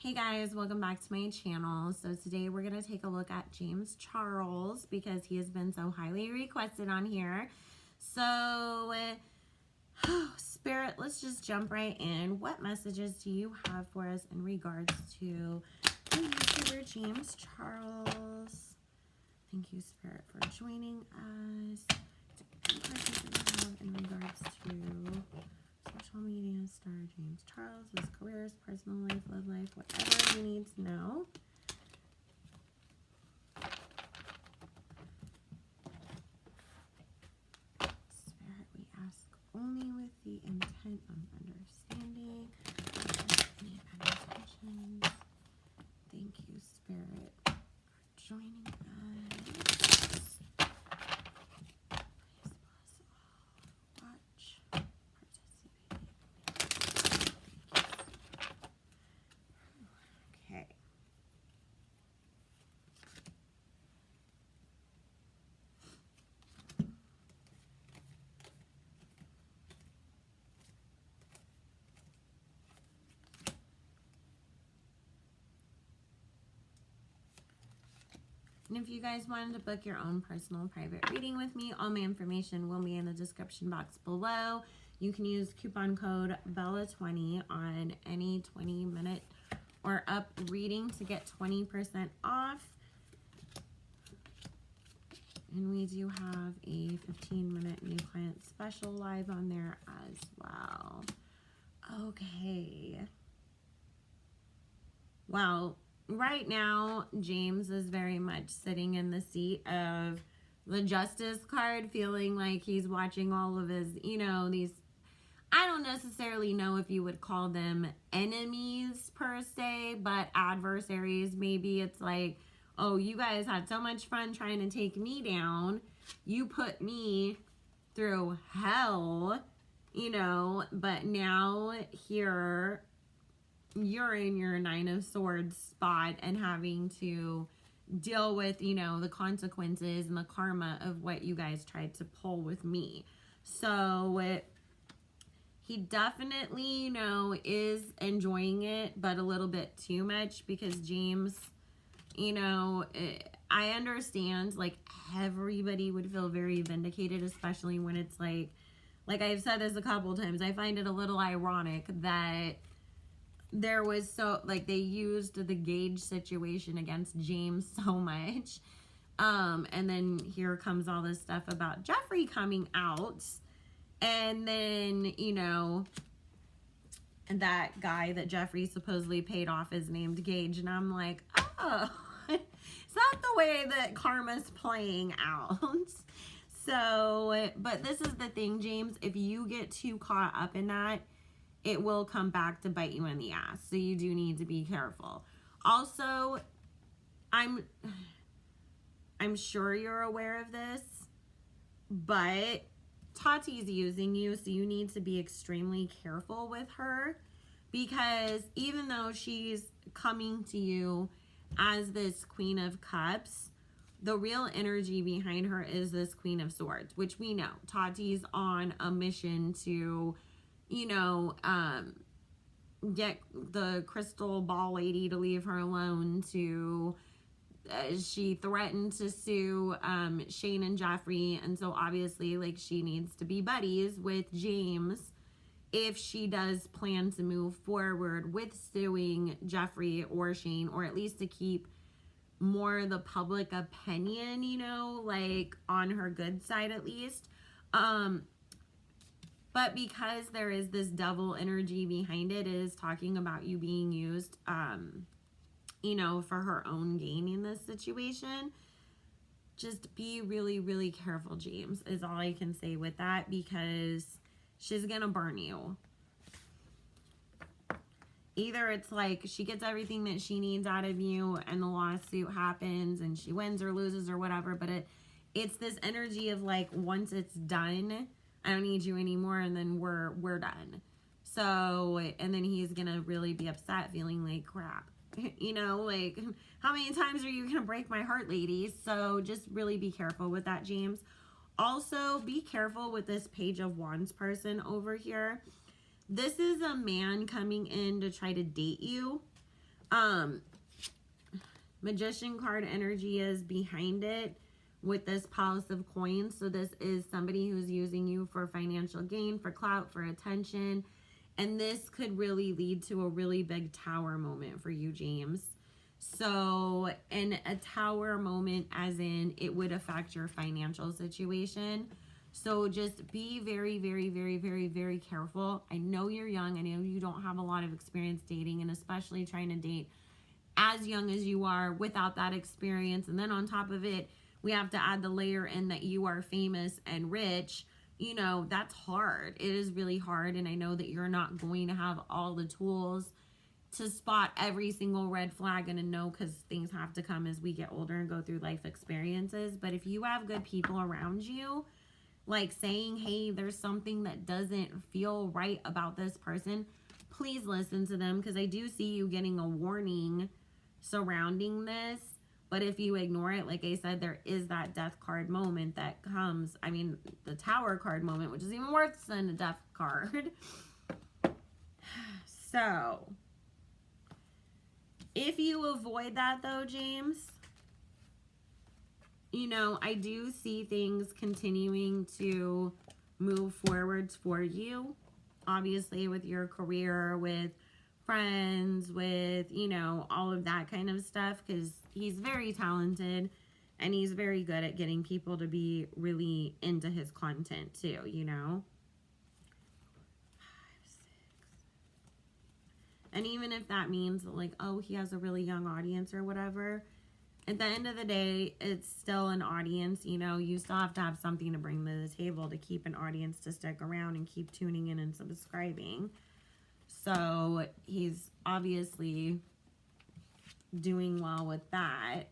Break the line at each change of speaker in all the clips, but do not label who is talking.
Hey guys, welcome back to my channel. So today we're going to take a look at James Charles because he has been so highly requested on here. So, Spirit, let's just jump right in. What messages do you have for us in regards to the YouTuber James Charles? Thank you, Spirit, for joining us. What questions do you have in regards to social media star James Charles, his career, his personal life, love life, whatever you need to know. Spirit, we ask only with the intent of understanding. Any questions? Thank you, Spirit, for joining us. Please bless all. Watch, participate. Okay. And if you guys wanted to book your own personal private reading with me, all my information will be in the description box below. You can use coupon code BELLA20 on any 20-minute or up reading to get 20% off. And we do have a 15-minute new client special live on there as well. Okay. Well, right now, James is very much sitting in the seat of the Justice card, feeling like he's watching all of his, these, I don't necessarily know if you would call them enemies per se, but adversaries. Maybe it's like, oh, you guys had so much fun trying to take me down. You put me through hell, but now here you're in your Nine of Swords spot and having to deal with, the consequences and the karma of what you guys tried to pull with me. So he definitely, is enjoying it, but a little bit too much because James, I understand, like, everybody would feel very vindicated, especially when it's like I've said this a couple times, I find it a little ironic that there was they used the Gage situation against James so much. And then here comes all this stuff about Jeffree coming out. And then, that guy that Jeffree supposedly paid off is named Gage. And I'm like, oh, it's not the way that karma's playing out. So, but this is the thing, James, if you get too caught up in that, it will come back to bite you in the ass. So you do need to be careful. Also, I'm sure you're aware of this, but Tati's using you, so you need to be extremely careful with her, because even though she's coming to you as this Queen of Cups, the real energy behind her is this Queen of Swords, which we know. Tati's on a mission to, get the crystal ball lady to leave her alone, to she threatened to sue Shane and Jeffree, and so obviously, like, she needs to be buddies with James if she does plan to move forward with suing Jeffree or Shane, or at least to keep more the public opinion, like, on her good side at least. But because there is this double energy behind it, it is talking about you being used, for her own gain in this situation. Just be really, really careful, James, is all I can say with that, because she's going to burn you. Either it's like she gets everything that she needs out of you and the lawsuit happens and she wins or loses or whatever, but it's this energy of like, once it's done, I don't need you anymore, and then we're done. So, and then he's gonna really be upset, feeling like crap. Like, how many times are you gonna break my heart, ladies? So just really be careful with that, James. Also, be careful with this Page of Wands person over here. This is a man coming in to try to date you, Magician card energy is behind it with this Palace of Coins. So this is somebody who's using you for financial gain, for clout, for attention. And this could really lead to a really big tower moment for you, James. So, in a tower moment, as in it would affect your financial situation. So just be very, very, very, very, very careful. I know you're young. I know you don't have a lot of experience dating, and especially trying to date as young as you are without that experience. And then on top of it, we have to add the layer in that you are famous and rich. You know, that's hard. It is really hard. And I know that you're not going to have all the tools to spot every single red flag and to know, because things have to come as we get older and go through life experiences. But if you have good people around you, like saying, hey, there's something that doesn't feel right about this person, please listen to them, because I do see you getting a warning surrounding this. But if you ignore it, like I said, there is that death card moment that comes. I mean, the tower card moment, which is even worse than a death card. So, if you avoid that though, James, you know, I do see things continuing to move forwards for you. Obviously, with your career, with friends, with, you know, all of that kind of stuff, because he's very talented and he's very good at getting people to be really into his content too, you know. 5, 6. And even if that means like, oh, he has a really young audience or whatever, at the end of the day, it's still an audience, you know. You still have to have something to bring to the table to keep an audience to stick around and keep tuning in and subscribing. So he's obviously doing well with that.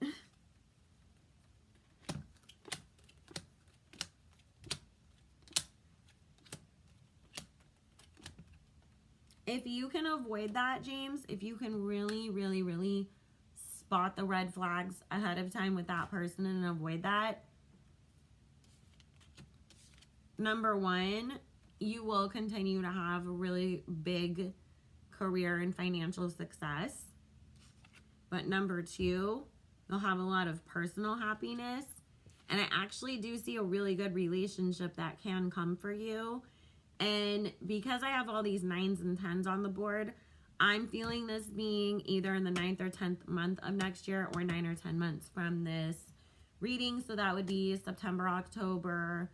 If you can avoid that, James, if you can really, really, really spot the red flags ahead of time with that person and avoid that, number one, you will continue to have a really big career and financial success. But number two, you'll have a lot of personal happiness. And I actually do see a really good relationship that can come for you. And because I have all these 9s and 10s on the board, I'm feeling this being either in the 9th or 10th month of next year, or 9 or 10 months from this reading. So that would be September, October,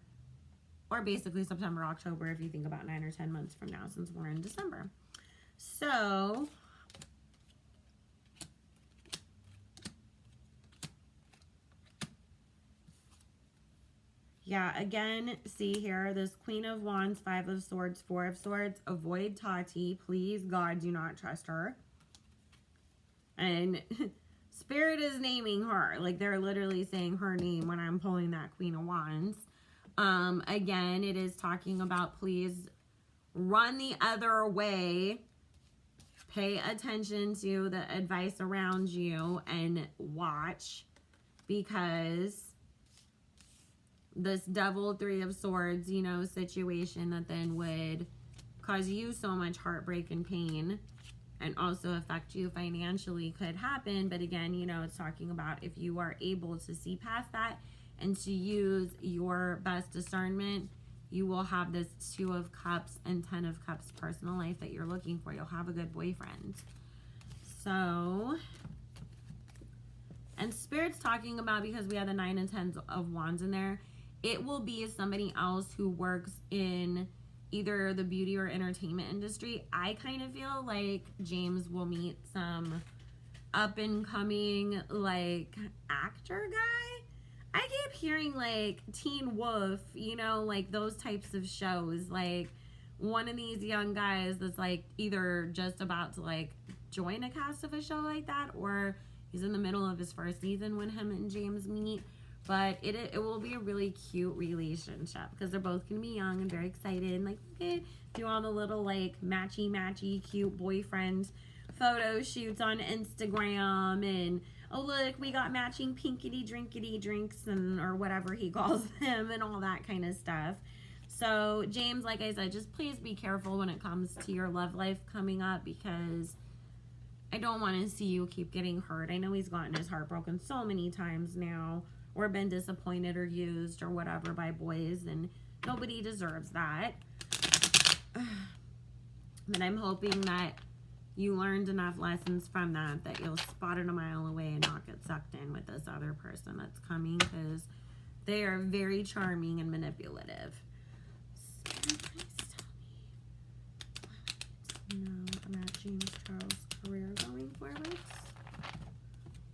or basically September, October, if you think about 9 or 10 months from now, since we're in December. So yeah, again, see here, this Queen of Wands, 5 of Swords, 4 of Swords. Avoid Tati. Please, God, do not trust her. And Spirit is naming her. Like, they're literally saying her name when I'm pulling that Queen of Wands. Again, it is talking about please run the other way. Pay attention to the advice around you and watch, because this Devil, 3 of Swords, you know, situation that then would cause you so much heartbreak and pain and also affect you financially could happen. But again, you know, it's talking about if you are able to see past that and to use your best discernment, you will have this 2 of Cups and 10 of Cups personal life that you're looking for. You'll have a good boyfriend. So, and Spirit's talking about, because we have the 9 and 10 of Wands in there, it will be somebody else who works in either the beauty or entertainment industry. I kind of feel like James will meet some up and coming like actor guy. I keep hearing like Teen Wolf, you know, like those types of shows. Like one of these young guys that's like either just about to like join a cast of a show like that, or he's in the middle of his first season when him and James meet. But it will be a really cute relationship, because they're both going to be young and very excited. And like, okay, do all the little like matchy cute boyfriend photo shoots on Instagram. And oh, look, we got matching pinkity drinkity drinks, and or whatever he calls them, and all that kind of stuff. So James, like I said, just please be careful when it comes to your love life coming up, because I don't want to see you keep getting hurt. I know he's gotten his heart broken so many times now, or been disappointed or used or whatever by boys, and nobody deserves that. But I'm hoping that you learned enough lessons from that you'll spot it a mile away and not get sucked in with this other person that's coming, because they are very charming and manipulative. Spirit, please tell me what I need to know about James Charles' career going forward. Spirit,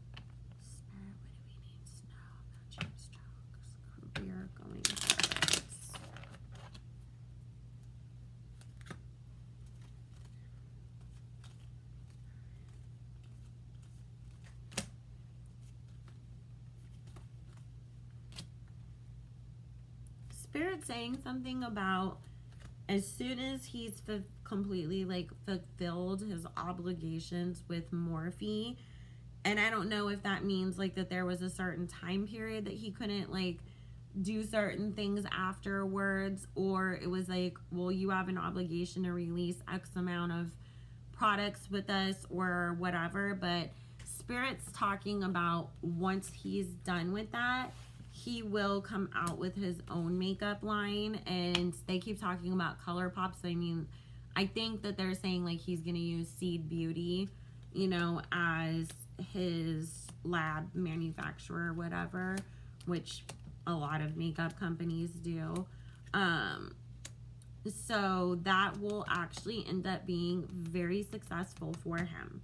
what do we need to know about James Charles' career going forward? Spirit saying something about as soon as he's completely like fulfilled his obligations with Morphe, and I don't know if that means like that there was a certain time period that he couldn't like do certain things afterwards, or it was like, well, you have an obligation to release X amount of products with us or whatever. But Spirit's talking about once he's done with that, he will come out with his own makeup line, and they keep talking about ColourPop. So I mean, I think that they're saying like he's gonna use Seed Beauty, you know, as his lab manufacturer or whatever, which a lot of makeup companies do. So that will actually end up being very successful for him.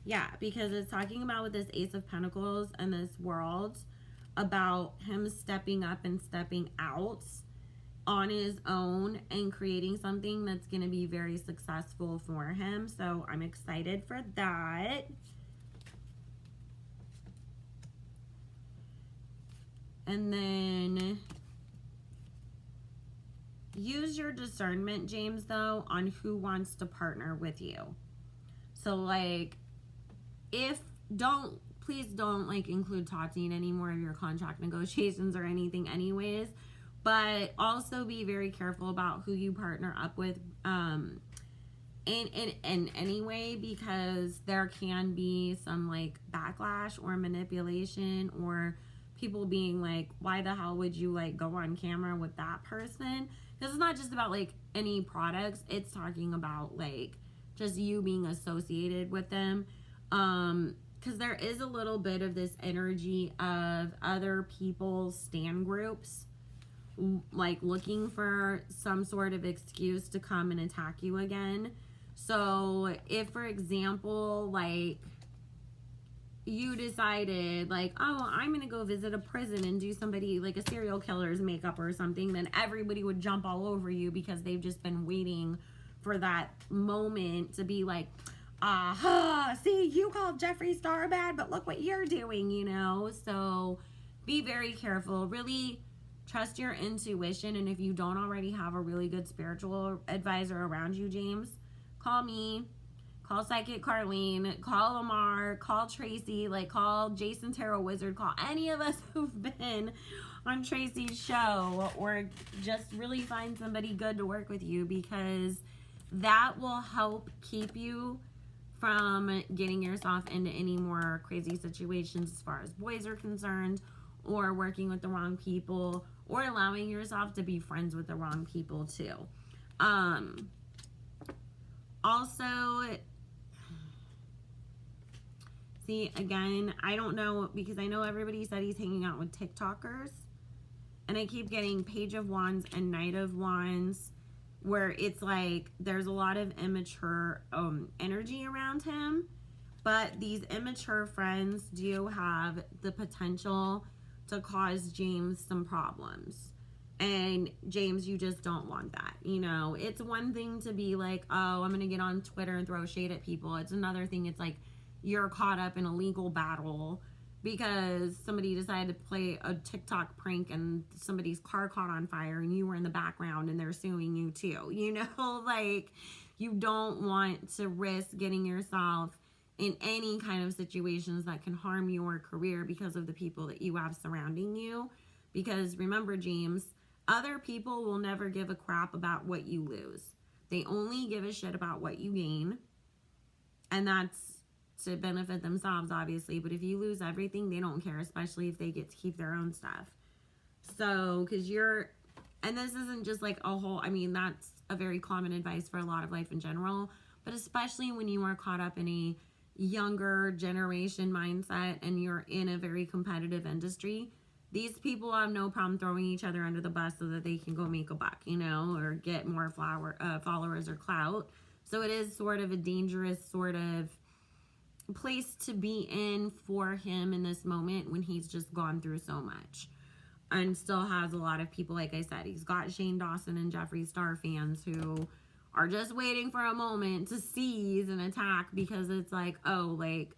Yeah, because it's talking about with this Ace of Pentacles and this World about him stepping up and stepping out on his own and creating something that's going to be very successful for him. So I'm excited for that. And then use your discernment, James, though, on who wants to partner with you. So like, please don't like include Tati in any more of your contract negotiations or anything anyways, but also be very careful about who you partner up with in any way, because there can be some like backlash or manipulation, or people being like, why the hell would you like go on camera with that person? Because it's not just about like any products, it's talking about like just you being associated with them. Because there is a little bit of this energy of other people's stan groups like looking for some sort of excuse to come and attack you again. So if, for example, like you decided like, oh, I'm gonna go visit a prison and do somebody like a serial killer's makeup or something, then everybody would jump all over you because they've just been waiting for that moment to be like, aha, see, you called Jeffree Star bad, but look what you're doing, you know? So be very careful. Really trust your intuition. And if you don't already have a really good spiritual advisor around you, James, call me, call Psychic Carlene, call Lamar, call Tracy, like call Jason Tarot Wizard, call any of us who've been on Tracy's show, or just really find somebody good to work with you, because that will help keep you from getting yourself into any more crazy situations as far as boys are concerned, or working with the wrong people, or allowing yourself to be friends with the wrong people too. Also, see, again, I don't know, because I know everybody said he's hanging out with TikTokers, and I keep getting Page of Wands and Knight of Wands, where it's like there's a lot of immature energy around him, but these immature friends do have the potential to cause James some problems. And James, you just don't want that. You know, it's one thing to be like, oh, I'm gonna get on Twitter and throw shade at people. It's another thing, it's like you're caught up in a legal battle because somebody decided to play a TikTok prank and somebody's car caught on fire and you were in the background and they're suing you too. You know, like, you don't want to risk getting yourself in any kind of situations that can harm your career because of the people that you have surrounding you. Because remember, James, other people will never give a crap about what you lose. They only give a shit about what you gain. And that's to benefit themselves, obviously. But if you lose everything, they don't care, especially if they get to keep their own stuff. So, because and this isn't just like a whole, I mean, that's a very common advice for a lot of life in general, but especially when you are caught up in a younger generation mindset and you're in a very competitive industry, these people have no problem throwing each other under the bus so that they can go make a buck, you know, or get more followers or clout. So it is sort of a dangerous sort of place to be in for him in this moment when he's just gone through so much. And still has a lot of people, like I said, he's got Shane Dawson and Jeffree Star fans who are just waiting for a moment to seize and attack because it's like, oh, like,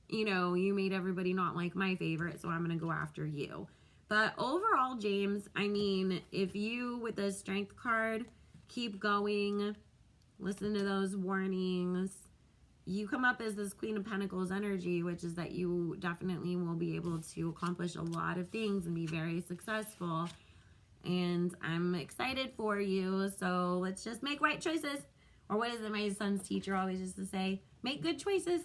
you know, you made everybody not like my favorite, so I'm going to go after you. But overall, James, I mean, if you, with the strength card, keep going, listen to those warnings, you come up as this Queen of Pentacles energy, which is that you definitely will be able to accomplish a lot of things and be very successful. And I'm excited for you. So let's just make right choices. Or what is it my son's teacher always used to say? Make good choices.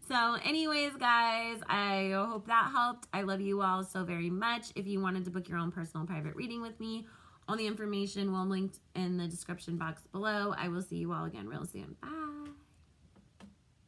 So anyways, guys, I hope that helped. I love you all so very much. If you wanted to book your own personal private reading with me, all the information will be linked in the description box below. I will see you all again real soon. Bye.